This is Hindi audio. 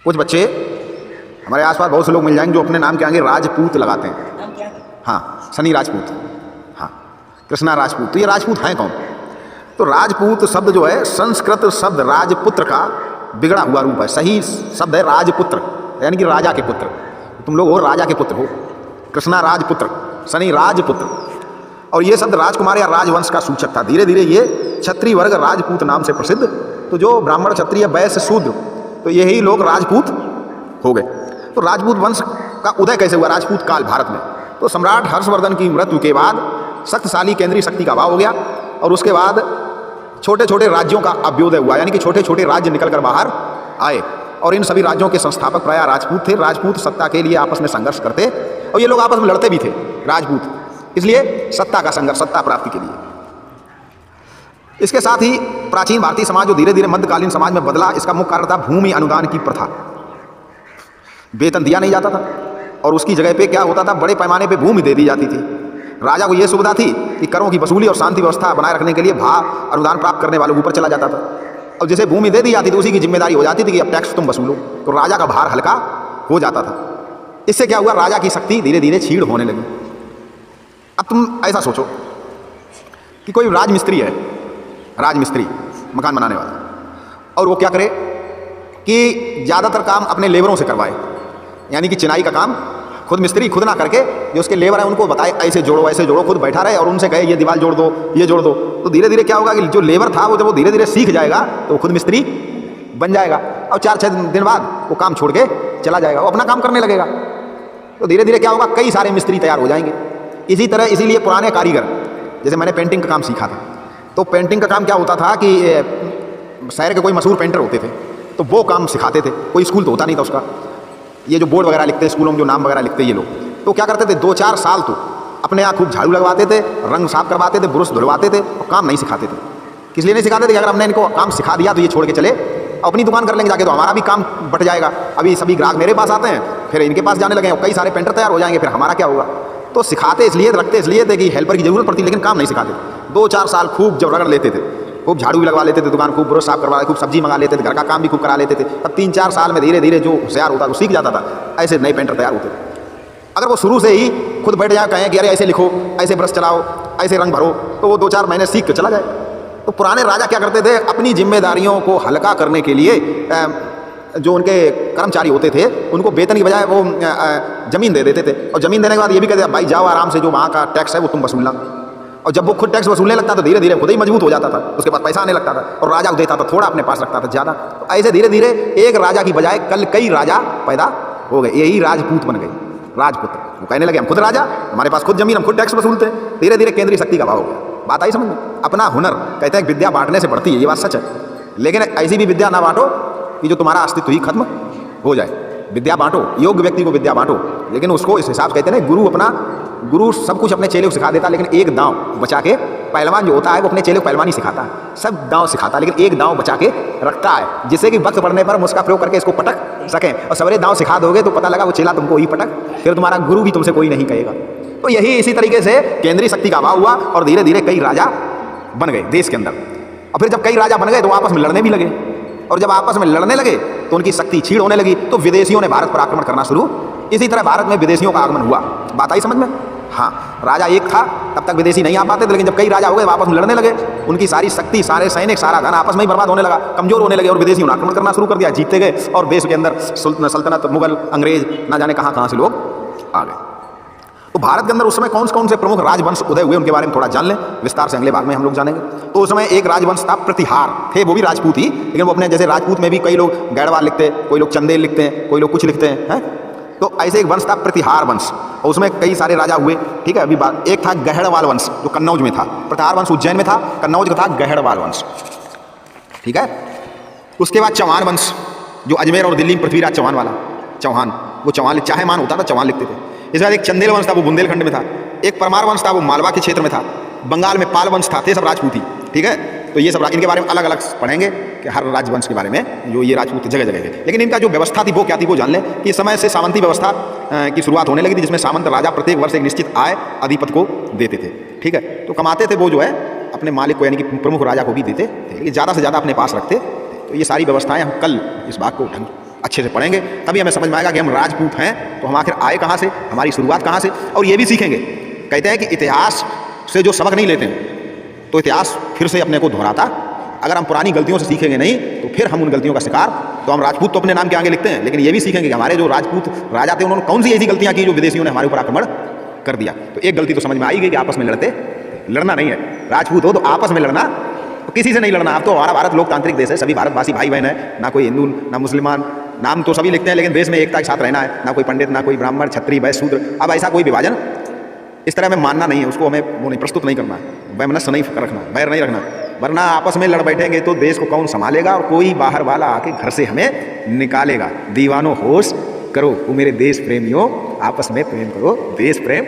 कुछ बच्चे हमारे आसपास बहुत से लोग मिल जाएंगे जो अपने नाम के आगे राजपूत लगाते हैं। नाम क्या है? हाँ, सनी राजपूत, हाँ, कृष्णा राजपूत। तो ये राजपूत हैं कौन? तो राजपूत शब्द जो है संस्कृत शब्द राजपुत्र का बिगड़ा हुआ रूप है। सही शब्द है राजपुत्र, यानी कि राजा के पुत्र। तुम लोग हो राजा के पुत्र हो, कृष्णा राजपुत्र, शनि राजपुत्र। और ये शब्द राजकुमार या राजवंश का सूचक था। धीरे धीरे ये क्षत्रिय वर्ग राजपूत नाम से प्रसिद्ध। तो जो ब्राह्मण, क्षत्रिय, वैश्य, शूद्र, तो यही लोग राजपूत हो गए। तो राजपूत वंश का उदय कैसे हुआ? राजपूत काल भारत में। तो सम्राट हर्षवर्धन की मृत्यु के बाद शक्तिशाली केंद्रीय शक्ति का अभाव हो गया और उसके बाद छोटे छोटे राज्यों का अभ्युदय हुआ, यानी कि छोटे छोटे राज्य निकलकर बाहर आए और इन सभी राज्यों के संस्थापक प्रायः राजपूत थे। राजपूत सत्ता के लिए आपस में संघर्ष करते और ये लोग आपस में लड़ते भी थे राजपूत, इसलिए सत्ता का संघर्ष, सत्ता प्राप्ति के लिए। इसके साथ ही प्राचीन भारतीय समाज जो धीरे धीरे मध्यकालीन समाज में बदला, इसका मुख्य कारण था भूमि अनुदान की प्रथा। वेतन दिया नहीं जाता था और उसकी जगह पे क्या होता था, बड़े पैमाने पे भूमि दे दी जाती थी। राजा को यह सुविधा थी कि करों की वसूली और शांति व्यवस्था बनाए रखने के लिए अनुदान प्राप्त करने वालों के ऊपर चला जाता था और जैसे भूमि दे दी जाती थी उसी की जिम्मेदारी हो जाती थी कि अब टैक्स तुम वसूलो, तो राजा का भार हल्का हो जाता था। इससे क्या हुआ, राजा की शक्ति धीरे धीरे क्षीण होने लगी। अब तुम ऐसा सोचो कि कोई राजमिस्त्री है, राजमिस्त्री मकान बनाने वाला, और वो क्या करे कि ज़्यादातर काम अपने लेबरों से करवाए, यानी कि चिनाई का काम खुद मिस्त्री खुद ना करके जो उसके लेबर हैं उनको बताए ऐसे जोड़ो, खुद बैठा रहे और उनसे कहे ये दीवार जोड़ दो, ये जोड़ दो। तो धीरे धीरे क्या होगा कि जो लेबर था वो जब वो धीरे धीरे सीख जाएगा तो वो खुद मिस्त्री बन जाएगा और 4-6 दिन बाद वो काम छोड़ के चला जाएगा, वो अपना काम करने लगेगा। तो धीरे धीरे क्या होगा, कई सारे मिस्त्री तैयार हो जाएंगे। इसी तरह इसीलिए पुराने कारीगर, जैसे मैंने पेंटिंग का काम सीखा था, तो पेंटिंग का काम क्या होता था कि शहर के कोई मशहूर पेंटर होते थे तो वो काम सिखाते थे। कोई स्कूल तो होता नहीं था उसका, ये जो बोर्ड वगैरह लिखते हैं स्कूलों में, जो नाम वगैरह लिखते हैं ये लोग, तो क्या करते थे 2-4 साल तो अपने यहाँ खूब झाड़ू लगवाते थे, रंग साफ करवाते थे, ब्रश धुलवाते थे और काम नहीं सिखाते थे। किस लिए नहीं सिखाते थे? अगर हमने इनको काम सिखा दिया तो ये छोड़ के चले अपनी दुकान कर लेंगे जाके, तो हमारा भी काम बट जाएगा। अभी सभी ग्राहक मेरे पास आते हैं, फिर इनके पास जाने लगे और कई सारे पेंटर तैयार हो जाएंगे, फिर हमारा क्या होगा? तो सिखाते इसलिए, रखते इसलिए थे कि हेल्पर की जरूरत पड़ती, लेकिन काम नहीं सिखाते। 2-4 साल खूब जब रगड़ लेते थे, खूब झाड़ू भी लगवा लेते थे, दुकान खूब ब्रश साफ करवा, खूब सब्जी मंगा लेते थे, घर का काम भी खूब करा लेते थे। तब 3-4 साल में धीरे धीरे जो होशियार होता वो सीख जाता था। ऐसे नए पेंटर तैयार होते थे। अगर वो शुरू से ही खुद बैठ जाए, कहें कि अरे ऐसे लिखो, ऐसे ब्रश चलाओ, ऐसे रंग भरो, तो वो 2-4 महीने सीख के चला जाए। तो पुराने राजा क्या करते थे, अपनी जिम्मेदारियों को हल्का करने के लिए जो उनके कर्मचारी होते थे उनको वेतन की बजाय वो जमीन दे देते थे और जमीन देने के बाद ये भी कहते थे भाई जाओ आराम से, जो वहाँ का टैक्स है वो तुम वसूलना। और जब वो खुद टैक्स वसूलने लगता तो धीरे धीरे खुद ही मजबूत हो जाता था, उसके पास पैसा आने लगता था और राजा को देता था थोड़ा, अपने पास रखता था ज़्यादा। तो ऐसे धीरे धीरे एक राजा की बजाय कल कई राजा पैदा हो गए, यही राजपूत बन गए, राजपुत्र। वो कहने लगे हम खुद राजा, हमारे पास खुद जमीन, हम खुद टैक्स वसूलते हैं। धीरे धीरे केंद्रीय शक्ति का अभाव हो गया। बात आई समझ में? अपना हुनर, कहते हैं विद्या बांटने से बढ़ती है, ये बात सच है, लेकिन ऐसी भी विद्या ना बांटो कि जो तुम्हारा अस्तित्व ही खत्म हो जाए। विद्या बांटो, योग्य व्यक्ति को विद्या बांटो, लेकिन उसको इस हिसाब से कहते हैं गुरु सब कुछ अपने चेले को सिखा देता, लेकिन एक दांव बचा के, पहलवान जो होता है वो अपने चेले को पहलवानी सिखाता है, सब दांव सिखाता है, लेकिन एक दांव बचा के रखता है, जिससे कि वक्त पड़ने पर हम उसका प्रयोग करके इसको पटक सकें। और सवेरे दांव सिखा दोगे तो पता लगा वो चेला तुमको ही पटक, फिर तुम्हारा गुरु भी तुमसे कोई नहीं कहेगा। तो यही इसी तरीके से केंद्रीय शक्ति का अभाव हुआ और धीरे धीरे कई राजा बन गए देश के अंदर। और फिर जब कई राजा बन गए तो आपस में लड़ने भी लगे, और जब आपस में लड़ने लगे तो उनकी शक्ति क्षीण होने लगी, तो विदेशियों ने भारत पर आक्रमण करना शुरू। इसी तरह भारत में विदेशियों का आगमन हुआ। बात आई समझ में? हाँ, राजा एक था तब तक विदेशी नहीं आ पाते थे, लेकिन जब कई राजा हो गए आपस में लड़ने लगे, उनकी सारी शक्ति, सारे सैनिक, सारा धन आपस में ही बर्बाद होने लगा, कमजोर होने लगे और विदेशियों ने आक्रमण करना शुरू कर दिया, जीतते गए और देश के अंदर सल्तनत, मुगल, अंग्रेज, ना जाने कहाँ कहाँ से लोग आ गए। तो भारत के अंदर उस समय कौन से प्रमुख राजवंश उदय हुए उनके बारे में थोड़ा जान लें विस्तार से, अगले भाग में हम लोग जानेंगे। तो उस समय एक राजवंश था प्रतिहार, थे वो भी राजपूत ही, लेकिन वो अपने जैसे राजपूत में भी कई लोग गैड़वाल लिखते हैं, कोई लोग चंदेल लिखते हैं, कोई लोग कुछ लिखते हैं। तो ऐसे एक वंश था प्रतिहार वंश, और उसमें कई सारे राजा हुए। ठीक है, अभी बात एक था गहड़वाल वंश जो कन्नौज में था, प्रतिहार वंश उज्जैन में था, कन्नौज का था गहड़वाल वंश। ठीक है, उसके बाद चौहान वंश जो अजमेर और दिल्ली में पृथ्वीराज चौहान वाला, चौहान, वो चौहान चाहे मान होता था, चौहान लिखते थे। इसके बाद एक चंदेल वंश था, वो बुंदेलखंड में था। एक परमार वंश था, वो मालवा के क्षेत्र में था। बंगाल में पाल वंश था, थे सब राजपूत ही। ठीक है, तो ये सब इनके बारे में अलग अलग पढ़ेंगे कि हर राजवंश के बारे में जो ये राजपूत जगह जगह थे। लेकिन इनका जो व्यवस्था थी वो क्या थी वो जान लें कि इस समय से सामंती व्यवस्था की शुरुआत होने लगी थी, जिसमें सामंत राजा प्रत्येक वर्ष एक निश्चित आय अधिपति को देते थे। ठीक है, तो कमाते थे वो जो है अपने मालिक को, यानी कि प्रमुख राजा को भी देते थे, लेकिन ज़्यादा से ज़्यादा अपने पास रखते। तो ये सारी व्यवस्थाएं हम कल इस बात को उठाएंगे। अच्छे से पढ़ेंगे तभी हमें समझ में आएगा कि हम राजपूत हैं तो हम आखिर आए कहाँ से, हमारी शुरुआत कहाँ से। और ये भी सीखेंगे, कहते हैं कि इतिहास से जो सबक नहीं लेते हैं तो इतिहास फिर से अपने को दोहराता। अगर हम पुरानी गलतियों से सीखेंगे नहीं तो फिर हम उन गलतियों का शिकार, तो हम राजपूत तो अपने नाम के आगे लिखते हैं, लेकिन ये भी सीखेंगे कि हमारे जो राजपूत राजा थे उन्होंने कौन सी ऐसी गलतियाँ की जो विदेशियों ने हमारे ऊपर आक्रमण कर दिया। तो एक गलती तो समझ में आई गई कि आपस में लड़ना नहीं है। राजपूत हो तो आपस में लड़ना, तो किसी से नहीं लड़ना। अब तो हमारा भारत लोकतांत्रिक देश है, सभी भारतवासी भाई बहन है, ना कोई हिंदू ना मुसलमान, नाम तो सभी लिखते हैं लेकिन देश में एकता के साथ रहना है, ना कोई पंडित ना कोई ब्राह्मण क्षत्रिय वैश्य शूद्र। अब ऐसा कोई विभाजन इस तरह हमें मानना नहीं है, उसको हमें वो नहीं प्रस्तुत नहीं करना, वैमनस्य नहीं रखना, बैर नहीं रखना, वरना आपस में लड़ बैठेंगे तो देश को कौन संभालेगा और कोई बाहर वाला आके घर से हमें निकालेगा। दीवानों होश करो, वो मेरे देश प्रेमियों आपस में प्रेम करो, देश प्रेम।